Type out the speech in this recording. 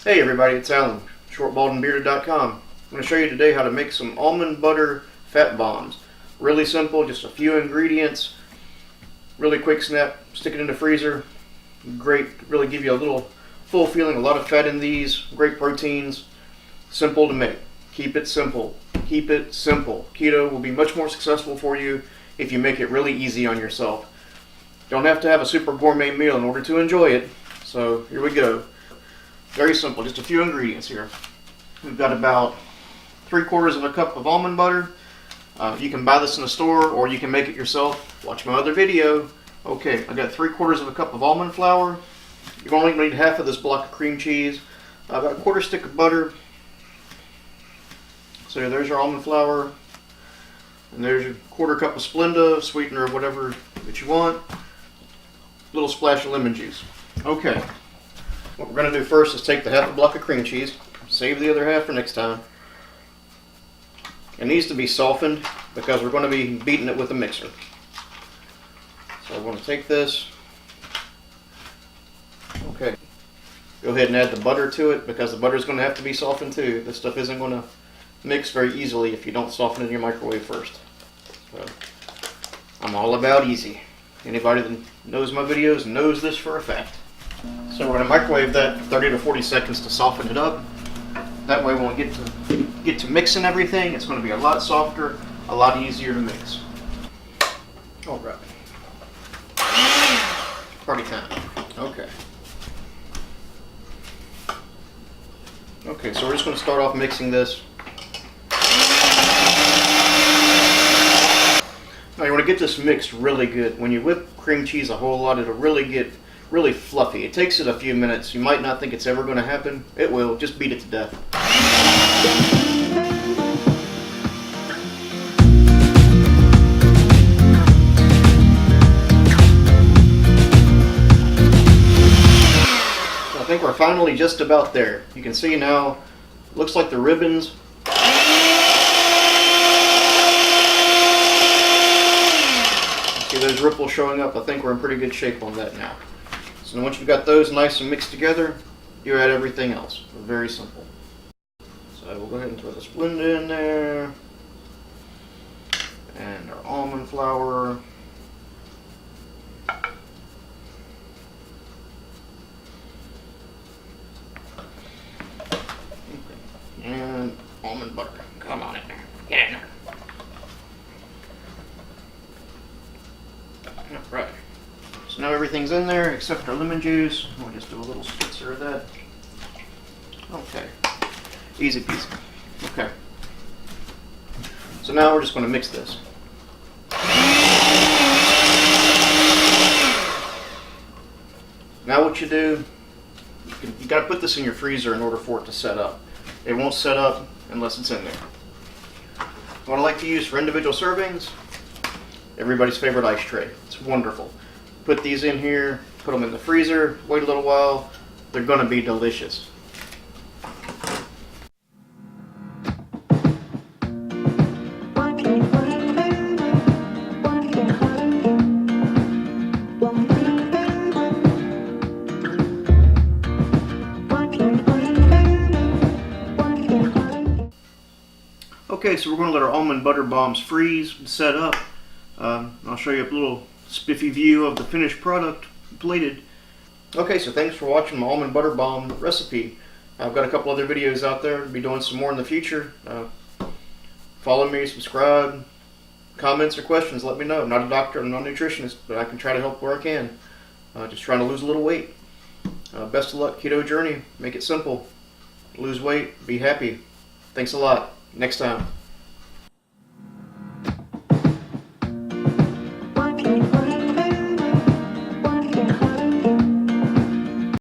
Hey everybody, it's Alan, shortballedandbearded.com. I'm going to show you today how to make some almond butter fat bombs. Really simple, just a few ingredients, really quick snap, stick it in the freezer. Great, really give you a little full feeling, a lot of fat in these, great proteins, simple to make. Keep it simple, keep it simple. Keto will be much more successful for you if you make it really easy on yourself. Don't have to have a super gourmet meal in order to enjoy it, so here we go. Very simple, just a few ingredients here. We've got about 3/4 cup of almond butter. You can buy this in the store or you can make it yourself. Watch my other video. Okay, I got 3/4 cup of almond flour. You're only going to need half of this block of cream cheese. About a 1/4 stick of butter. So there's your almond flour. And there's your 1/4 cup of Splenda, sweetener, whatever that you want. A little splash of lemon juice. Okay. What we're going to do first is take the half a block of cream cheese, save the other half for next time. It needs to be softened because we're going to be beating it with a mixer. So I want to take this. Okay. Go ahead and add the butter to it because the butter is going to have to be softened too. This stuff isn't going to mix very easily if you don't soften it in your microwave first. So I'm all about easy. Anybody that knows my videos knows this for a fact. So we're going to microwave that 30 to 40 seconds to soften it up. That way when we get to mixing everything, it's going to be a lot softer, a lot easier to mix. All right. Party time. Okay. Okay, so we're just going to start off mixing this. Now you want to get this mixed really good. When you whip cream cheese a whole lot, it'll really get really fluffy. It takes it a few minutes. You might not think it's ever going to happen. It will. Just beat it to death. So I think we're finally just about there. You can see now, looks like the ribbons. See those ripples showing up? I think we're in pretty good shape on that now. So once you've got those nice and mixed together, you add everything else. Very simple. So we'll go ahead and throw the Splenda in there. And our almond flour. And almond butter. Come on in there. Get in there. Alright. So now everything's in there except our lemon juice. We'll just do a little spritzer of that. Okay. Easy peasy. Okay. So now we're just going to mix this. Now what you do, you got to put this in your freezer in order for it to set up. It won't set up unless it's in there. What I like to use for individual servings, everybody's favorite ice tray. It's wonderful. Put these in here, put them in the freezer, wait a little while. They're going to be delicious. Okay, so we're going to let our almond butter bombs freeze and set up. I'll show you a little spiffy view of the finished product, plated. Okay, so thanks for watching my almond butter bomb recipe. I've got a couple other videos out there. I'll be doing some more in the future. Follow me, subscribe, comments or questions, let me know. I'm not a doctor, I'm not a nutritionist, but I can try to help where I can. Just trying to lose a little weight. Best of luck, keto journey. Make it simple. Lose weight, be happy. Thanks a lot. Next time.